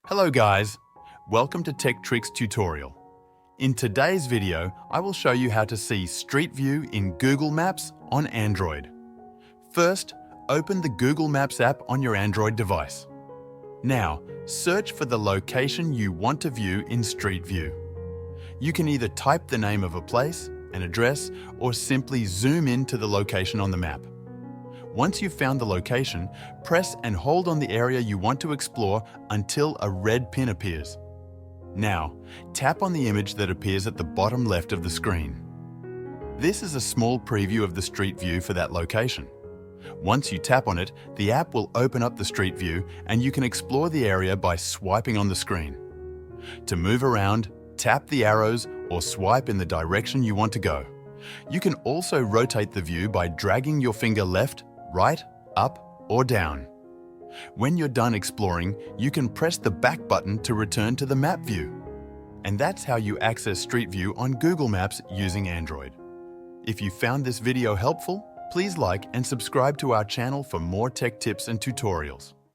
Hello guys, welcome to Tech Tricks tutorial. In today's video, I will show you how to see Street View in Google Maps on Android. First, open the Google Maps app on your Android device. Now, search for the location you want to view in Street View. You can either type the name of a place, an address, or simply zoom in to the location on the map. Once you've found the location, press and hold on the area you want to explore until a red pin appears. Now, tap on the image that appears at the bottom left of the screen. This is a small preview of the Street View for that location. Once you tap on it, the app will open up the Street View and you can explore the area by swiping on the screen. To move around, tap the arrows or swipe in the direction you want to go. You can also rotate the view by dragging your finger left, right, up, or down. When you're done exploring, you can press the back button to return to the map view. And that's how you access Street View on Google Maps using Android. If you found this video helpful, please like and subscribe to our channel for more tech tips and tutorials.